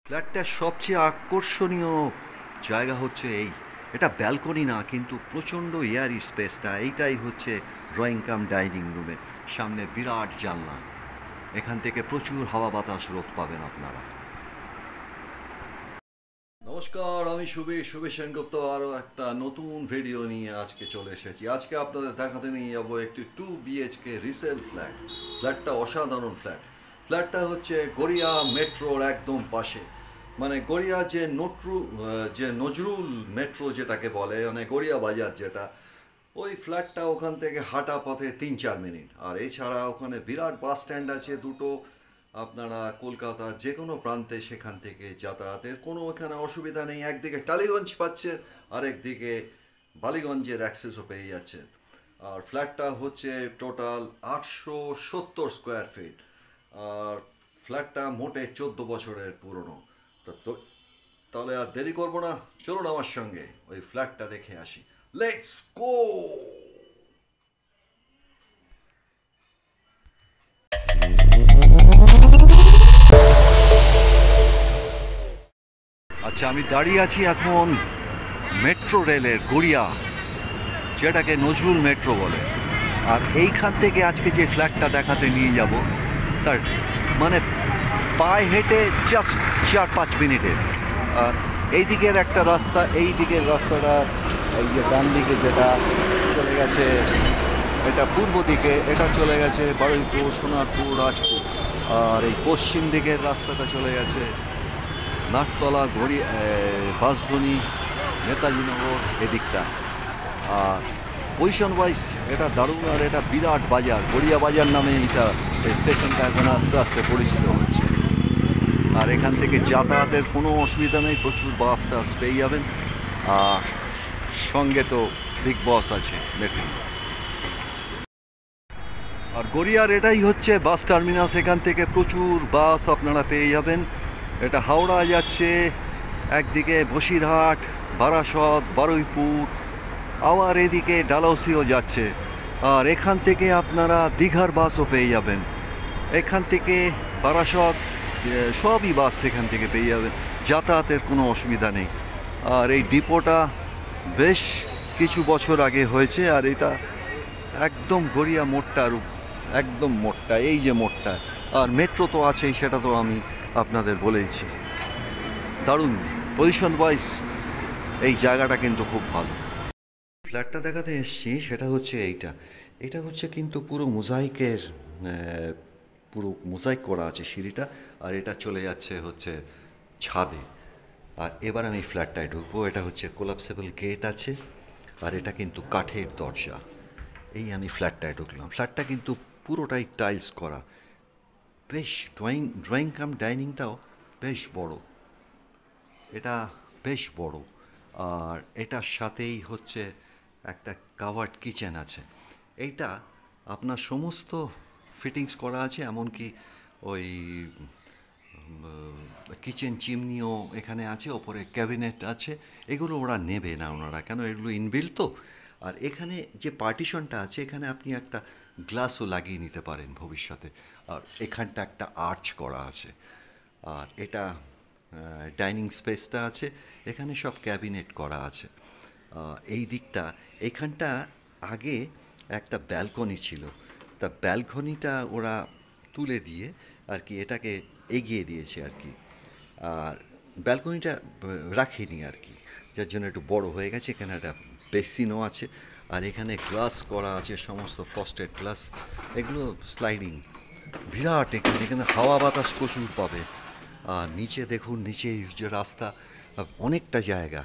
ফ্ল্যাটটার সবচেয়ে আকর্ষণীয় জায়গা হচ্ছে এটা ব্যালকনি না, কিন্তু প্রচণ্ড এয়ারি স্পেসটা এইটাই হচ্ছে ড্রয়িং কাম ডাইনিং রুমে। সামনে বিরাট জানলা, এখান থেকে প্রচুর হাওয়া বাতাস রোদ পাবেন আপনারা। নমস্কার, আমি সুবীর সেনগুপ্ত আরও একটা নতুন ভিডিও নিয়ে আজকে চলে এসেছি। আজকে আপনাদের দেখাতে নিয়ে যাবো একটি 2 BHK রিসেল ফ্ল্যাটটা অসাধারণ ফ্ল্যাটটা হচ্ছে গড়িয়া মেট্রোর একদম পাশে। মানে গড়িয়া যে নজরুল মেট্রো যেটাকে বলে, মানে গড়িয়া বাজার যেটা, ওই ফ্ল্যাটটা ওখান থেকে হাঁটা পথে 3-4 মিনিট। আর এছাড়া ওখানে বিরাট বাস স্ট্যান্ড আছে দুটো। আপনারা কলকাতার যে কোনো প্রান্তে সেখান থেকে যাতায়াতের কোনো এখানে অসুবিধা নেই। একদিকে টালিগঞ্জ পাচ্ছেন, আরেকদিকে বালিগঞ্জের অ্যাক্সেসও পেয়ে যাচ্ছেন। আর ফ্ল্যাটটা হচ্ছে টোটাল 870 স্কোয়ার ফিট। আর ফ্ল্যাটটা মোটে 14 বছরের পুরনো। তাহলে আর দেরি করবো না, চলুন আমার সঙ্গে ওই ফ্ল্যাটটা দেখে আসি। Let's go. আচ্ছা, আমি দাঁড়িয়ে আছি এখন মেট্রো রেলের গড়িয়া, যেটাকে নজরুল মেট্রো বলে। আর এইখান থেকে আজকে যে ফ্ল্যাটটা দেখাতে নিয়ে যাব, তার মানে পায়ে হেঁটে জাস্ট 4-5 মিনিটের। আর এই দিকের একটা রাস্তা, এই দিকের রাস্তাটা, এই যে ডান দিকে যেটা চলে গেছে, এটা পূর্ব দিকে, এটা চলে গেছে বারুইপুর, সোনারপুর, রাজপুর। আর এই পশ্চিম দিকের রাস্তাটা চলে গেছে নাকতলা, বাঁশবনি, নেতাজিনগর এদিকটা। আর পজিশন ওয়াইজ এটা দারুণ। আর এটা বিরাট বাজার, গড়িয়া বাজার নামে এটা স্টেশনটা এখন আস্তে আস্তে পরিচিত হচ্ছে। আর এখান থেকে যাতায়াতের কোনো অসুবিধা নেই, প্রচুর বাস টাস পেয়ে যাবেন। আর সঙ্গে তো বিগ বস আছে মেট্রো। আর গড়িয়ার এটাই হচ্ছে বাস টার্মিনাস, এখান থেকে প্রচুর বাস আপনারা পেয়ে যাবেন। এটা হাওড়া যাচ্ছে, একদিকে বসিরহাট, বারাসত, বারুইপুর, আবার এদিকে ডালহৌসিও যাচ্ছে। আর এখান থেকে আপনারা দীঘার বাসও পেয়ে যাবেন। এখান থেকে বারাসত, সবই বাস সেখান থেকে পেয়ে যাবেন, যাতায়াতের কোনো অসুবিধা নেই। আর এই ডিপোটা বেশ কিছু বছর আগে হয়েছে। আর এটা একদম গড়িয়া মোড়টার একদম মোড়টা, এই যে মোড়টা। আর মেট্রো তো আছেই, সেটা তো আমি আপনাদের বলেইছি। দারুণ পজিশন ওয়াইজ এই জায়গাটা কিন্তু খুব ভালো। ফ্ল্যাটটা দেখাতে এসছি, সেটা হচ্ছে এটা হচ্ছে কিন্তু পুরো মোজাইক করা আছে সিঁড়িটা। আর এটা চলে যাচ্ছে হচ্ছে ছাদে। আর এবার আমি ফ্ল্যাটটায় ঢুকবো। এটা হচ্ছে কোলাপসেবল গেট আছে, আর এটা কিন্তু কাঠের দরজা। এই আমি ফ্ল্যাটটায় ঢুকলাম। ফ্ল্যাটটা কিন্তু পুরোটাই টাইলস করা। বেশ ড্রয়িং কাম ডাইনিংটাও বেশ বড়, এটা বেশ বড়। আর এটার সাথেই হচ্ছে একটা কাভার্ড কিচেন আছে। এইটা আপনার সমস্ত ফিটিংস করা আছে, এমনকি ওই কিচেন চিমনিও এখানে আছে, ওপরে ক্যাবিনেট আছে। এগুলো ওরা নেবে না ওনারা, কেন এগুলো ইনবিল্ট তো। আর এখানে যে পার্টিশনটা আছে, এখানে আপনি একটা গ্লাসও লাগিয়ে নিতে পারেন ভবিষ্যতে। আর এখানটা একটা আর্চ করা আছে। আর এটা ডাইনিং স্পেসটা আছে, এখানে সব ক্যাবিনেট করা আছে। এই দিকটা, এখানটা আগে একটা ব্যালকনি ছিল, তা ব্যালকনিটা ওরা তুলে দিয়ে আর কি এটাকে এগিয়ে দিয়েছে আর কি। আর ব্যালকনিটা রাখেনি আর কি, যার জন্য একটু বড় হয়ে গেছে। এখানে একটা বেসিনও আছে। আর এখানে গ্লাস করা আছে, সমস্ত ফ্রস্টেড গ্লাস, এগুলো স্লাইডিং বিরাট। এখানে হাওয়া বাতাস প্রচুর পাবে। আর নিচে দেখুন, নিচে যে রাস্তা, অনেকটা জায়গা।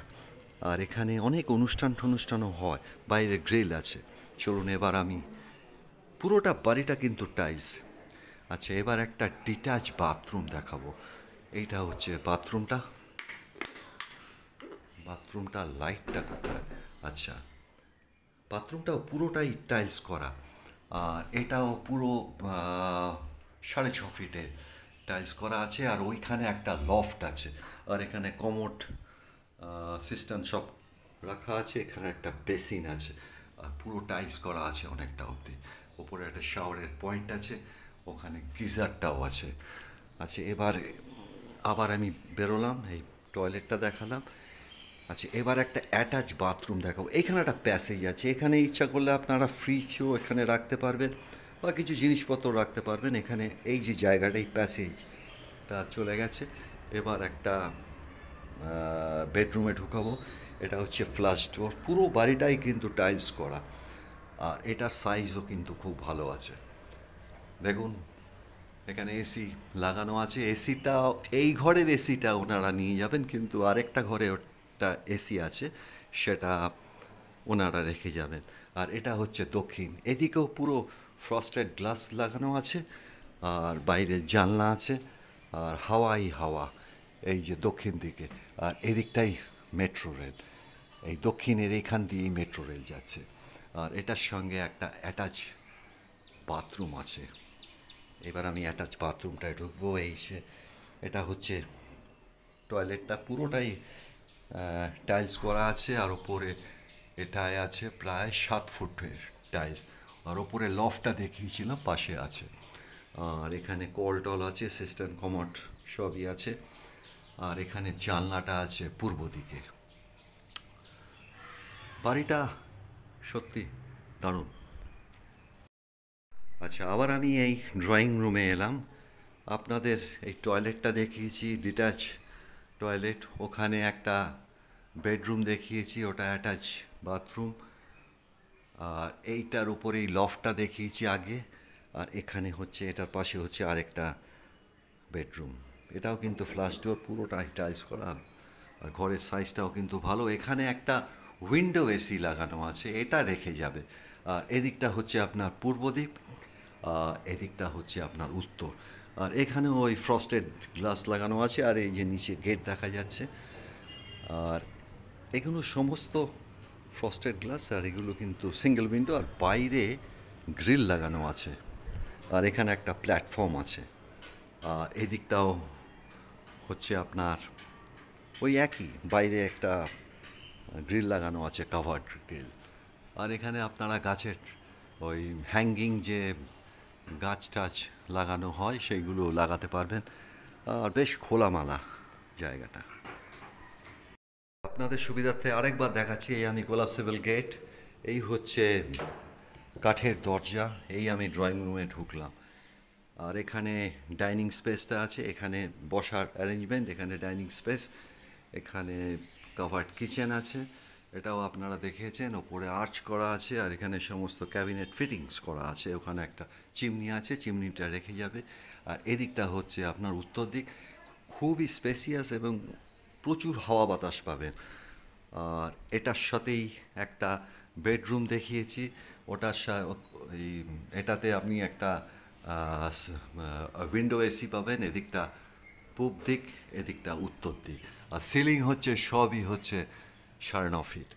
আর এখানে অনেক অনুষ্ঠানও হয়, বাইরে গ্রিল আছে। চলুন এবার আমি পুরোটা বাড়িটা কিন্তু টাইলস। আচ্ছা, এবার একটা ডিট্যাচ বাথরুম দেখাবো। এইটা হচ্ছে বাথরুমটা লাইটটা কোথায়? আচ্ছা, বাথরুমটাও পুরোটাই টাইলস করা। আর এটাও পুরো 6.5 ফিটের টাইলস করা আছে। আর ওইখানে একটা লফট আছে। আর এখানে কমোড সিস্টেম সব রাখা আছে। এখানে একটা বেসিন আছে। আর পুরো টাইলস করা আছে অনেকটা অবধি। ওপরে একটা শাওয়ারের পয়েন্ট আছে, ওখানে গিজারটাও আছে। আচ্ছা, এবার আবার আমি বেরোলাম, এই টয়লেটটা দেখালাম। আচ্ছা, এবার একটা অ্যাটাচ বাথরুম দেখাবো। এখানে একটা প্যাসেজ আছে, এখানে ইচ্ছা করলে আপনারা ফ্রিজও এখানে রাখতে পারবেন বা কিছু জিনিসপত্র রাখতে পারবেন। এখানে এই যে জায়গাটা, এই প্যাসেজটা চলে গেছে। এবার একটা বেডরুমে ঢুকাবো। এটা হচ্ছে ফ্লাশ ডোর। পুরো বাড়িটাই কিন্তু টাইলস করা, আর এটার সাইজও কিন্তু খুব ভালো আছে। দেখুন, এখানে এসি লাগানো আছে। এসিটা, এই ঘরের এসিটা ওনারা নিয়ে যাবেন, কিন্তু আরেকটা ঘরে ওটা এসি আছে, সেটা ওনারা রেখে যাবেন। আর এটা হচ্ছে দক্ষিণ, এদিকেও পুরো ফ্রস্টেড গ্লাস লাগানো আছে, আর বাইরে জানলা আছে, আর হাওয়াই হাওয়া এই যে দক্ষিণ দিকে। আর এদিকটাই মেট্রো রেল, এই দক্ষিণের এখান দিয়েই মেট্রো রেল যাচ্ছে। আর এটার সঙ্গে একটা অ্যাটাচ বাথরুম আছে। এবার আমি অ্যাটাচ বাথরুমটায় ঢুকবো। এই সে, এটা হচ্ছে টয়লেটটা, পুরোটাই টাইলস করা আছে, আর ওপরে এটায় আছে প্রায় 7 ফুটের টাইলস। আর ওপরে লফটটা দেখিয়েছিলাম, পাশে আছে। আর এখানে কল টল আছে, সিস্টেম কমোড সবই আছে। আর এখানে জানলাটা আছে পূর্ব দিকের। বাড়িটা সত্যি দারুণ। আচ্ছা, আবার আমি এই ড্রয়িং রুমে এলাম। আপনাদের এই টয়লেটটা দেখিয়েছি, ডিট্যাচ টয়লেট। ওখানে একটা বেডরুম দেখিয়েছি, ওটা অ্যাটাচ বাথরুম। আর এইটার উপরেই লফটটা দেখিয়েছি আগে। আর এখানে হচ্ছে, এটার পাশে হচ্ছে আরেকটা বেডরুম। এটাও কিন্তু ফ্লাশ ডোর, পুরোটাই টাইলস করা। আর ঘরের সাইজটাও কিন্তু ভালো। এখানে একটা উইন্ডো এসি লাগানো আছে, এটা রেখে যাবে। আর এদিকটা হচ্ছে আপনার পূর্ব দিক, এদিকটা হচ্ছে আপনার উত্তর। আর এখানে ওই ফ্রস্টেড গ্লাস লাগানো আছে, আর এই যে নিচে গেট দেখা যাচ্ছে। আর এগুলো সমস্ত ফ্রস্টেড গ্লাস, আর এগুলো কিন্তু সিঙ্গেল উইন্ডো, আর বাইরে গ্রিল লাগানো আছে। আর এখানে একটা প্ল্যাটফর্ম আছে। আর এদিকটাও হচ্ছে আপনার ওই একই, বাইরে একটা গ্রিল লাগানো আছে, কাভার্ড গ্রিল। আর এখানে আপনারা গাছের ওই হ্যাঙ্গিং যে গাছ টাছ লাগানো হয়, সেইগুলো লাগাতে পারবেন। আর বেশ খোলামেলা জায়গাটা। আপনাদের সুবিধার্থে আরেকবার দেখাচ্ছি। এই আমি কোলাপসেবল গেট, এই হচ্ছে কাঠের দরজা। এই আমি ড্রয়িং রুমে ঢুকলাম। আর এখানে ডাইনিং স্পেসটা আছে, এখানে বসার অ্যারেঞ্জমেন্ট, এখানে ডাইনিং স্পেস, এখানে কাভার্ড কিচেন আছে, এটাও আপনারা দেখেছেন। ওপরে আর্চ করা আছে, আর এখানে সমস্ত ক্যাবিনেট ফিটিংস করা আছে। ওখানে একটা চিমনি আছে, চিমনিটা রেখে যাবে। আর এদিকটা হচ্ছে আপনার উত্তর দিক, খুবই স্পেসিয়াস এবং প্রচুর হাওয়া বাতাস পাবেন। আর এটার সাথেই একটা বেডরুম দেখিয়েছি, ওটার এই এটাতে আপনি একটা উইন্ডো এসি পাবেন। এদিকটা পূব দিক, এদিকটা উত্তর দিক। আর সিলিং হচ্ছে সবই হচ্ছে 9.5 ফিট।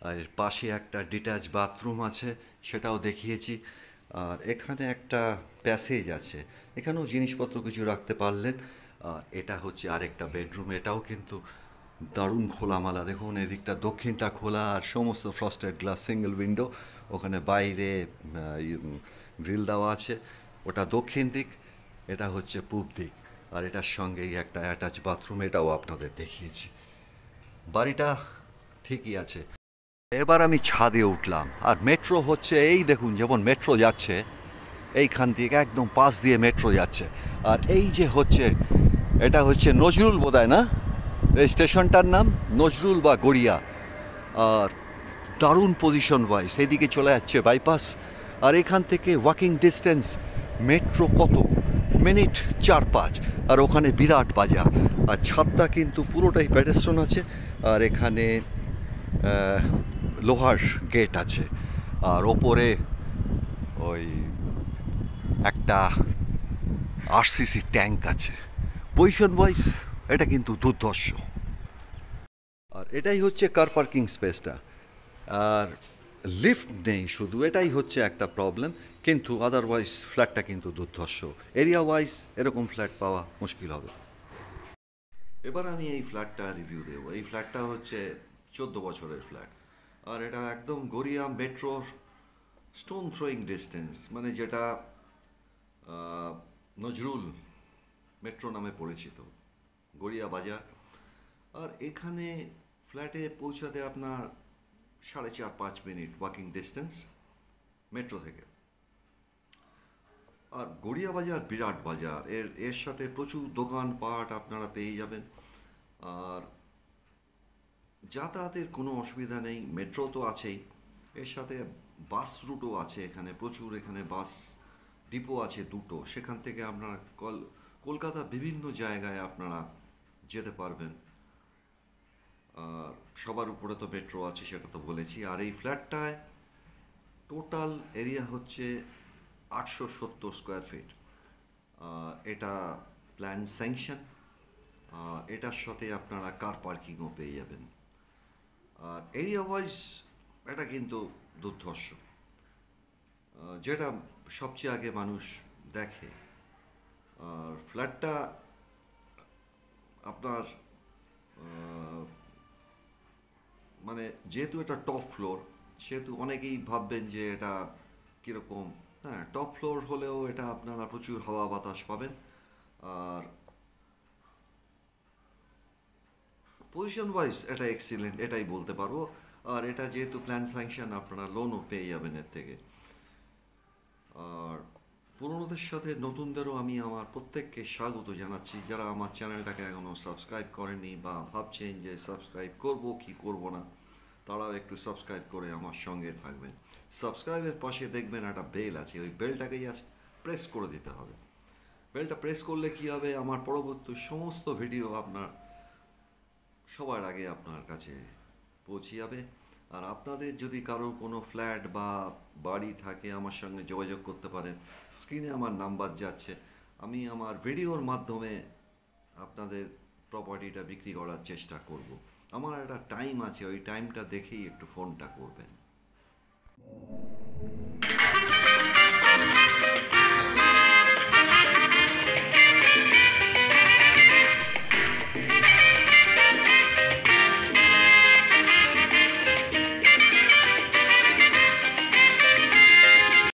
আর এর পাশে একটা ডিট্যাচ বাথরুম আছে, সেটাও দেখিয়েছি। আর এখানে একটা প্যাসেজ আছে, এখানেও জিনিসপত্র কিছু রাখতে পারলেন। আর এটা হচ্ছে আরেকটা বেডরুম, এটাও কিন্তু দারুণ খোলামেলা। দেখুন, এদিকটা দক্ষিণটা খোলা, আর সমস্ত ফ্রস্টেড গ্লাস, সিঙ্গেল উইন্ডো। ওখানে বাইরে গ্রিল দেওয়া আছে, ওটা দক্ষিণ দিক, এটা হচ্ছে পূব দিক। আর এটার সঙ্গেই একটা অ্যাটাচ বাথরুম, এটাও আপনাদের দেখিয়েছি। বাড়িটা ঠিকই আছে। এবার আমি ছাদে উঠলাম, আর মেট্রো হচ্ছে এই দেখুন, যেমন মেট্রো যাচ্ছে এইখান থেকে একদম পাশ দিয়ে মেট্রো যাচ্ছে। আর এই যে হচ্ছে, এটা হচ্ছে নজরুল বোধহয়, না? এই স্টেশনটার নাম নজরুল বা গড়িয়া। আর দারুণ পজিশন ওয়াইজ, এদিকে চলে যাচ্ছে বাইপাস। আর এখান থেকে ওয়াকিং ডিস্টেন্স মেট্রো কত মিনিট, 4-5। আর ওখানে বিরাট বাজার। আর ছাদটা কিন্তু পুরোটাই প্যাডেস্ট্রন আছে। আর এখানে লোহার গেট আছে। আর ওপরে ওই একটা আরসিসি ট্যাঙ্ক আছে। পজিশন ওয়াইজ এটা কিন্তু দুর্ধর্ষ। আর এটাই হচ্ছে কার পার্কিং স্পেসটা। আর লিফট নেই শুধু, এটাই হচ্ছে একটা প্রবলেম। কিন্তু আদারওয়াইজ ফ্ল্যাটটা কিন্তু দুর্ধর্ষ। এরিয়া ওয়াইজ এরকম ফ্ল্যাট পাওয়া মুশকিল হবে। এবার আমি এই ফ্ল্যাটটা রিভিউ দেব। এই ফ্ল্যাটটা হচ্ছে 14 বছরের ফ্ল্যাট। আর এটা একদম গড়িয়া মেট্রোর স্টোন থ্রোয়িং ডিস্টেন্স, মানে যেটা নজরুল মেট্রো নামে পরিচিত। গড়িয়া বাজার। আর এখানে ফ্ল্যাটে পৌঁছাতে আপনার 4.5-5 মিনিট ওয়াকিং ডিস্টেন্স মেট্রো থেকে। আর গড়িয়া বাজার বিরাট বাজার, এর সাথে প্রচুর দোকানপাট আপনারা পেয়ে যাবেন। আর যাতায়াতের কোনো অসুবিধা নেই, মেট্রো তো আছেই, এর সাথে বাস রুটও আছে এখানে প্রচুর। এখানে বাস ডিপো আছে দুটো, সেখান থেকে আপনারা কলকাতার বিভিন্ন জায়গায় আপনারা যেতে পারবেন। আর সবার উপরে তো মেট্রো আছে, সেটা তো বলেছি। আর এই ফ্ল্যাটটায় টোটাল এরিয়া হচ্ছে 870 স্কোয়ার ফিট। এটা প্ল্যান স্যাংশন। এটার সাথে আপনারা কার পার্কিংও পেয়ে যাবেন। আর এরিয়া ওয়াইজ এটা কিন্তু দুর্ধর্ষ। যেটা সবচেয়ে আগে মানুষ দেখে। আর ফ্ল্যাটটা আপনার মানে যেহেতু এটা টপ ফ্লোর, সেহেতু অনেকেই ভাববেন যে এটা কীরকম। হ্যাঁ, টপ ফ্লোর হলেও এটা আপনারা প্রচুর হাওয়া বাতাস পাবেন। আর পজিশন ওয়াইজ এটা এক্সিলেন্ট, এটাই বলতে পারবো। আর এটা যেহেতু প্ল্যান স্যাংশন, আপনারা লোনও পেয়ে যাবেন এর থেকে। আর পুরনোদের সাথে নতুনদেরও আমি আমার প্রত্যেককে স্বাগত জানাচ্ছি। যারা আমার চ্যানেলটাকে এখনও সাবস্ক্রাইব করেনি বা ভাবছেন যে সাবস্ক্রাইব করব কি করব না, তারাও একটু সাবস্ক্রাইব করে আমার সঙ্গে থাকবেন। সাবস্ক্রাইবের পাশে দেখবেন একটা বেল আছে, ওই বেলটাকে জাস্ট প্রেস করে দিতে হবে। বেলটা প্রেস করলে কি হবে, আমার পরবর্তী সমস্ত ভিডিও আপনার সবার আগে আপনার কাছে পৌঁছে যাবে। আর আপনাদের যদি কারোর কোনো ফ্ল্যাট বা বাড়ি থাকে, আমার সঙ্গে যোগাযোগ করতে পারেন। স্ক্রিনে আমার নাম্বার যাচ্ছে, আমি আমার ভিডিওর মাধ্যমে আপনাদের প্রপার্টিটা বিক্রি করার চেষ্টা করব। আমার একটা টাইম আছে, ওই টাইমটা দেখেই একটু ফোনটা করবেন।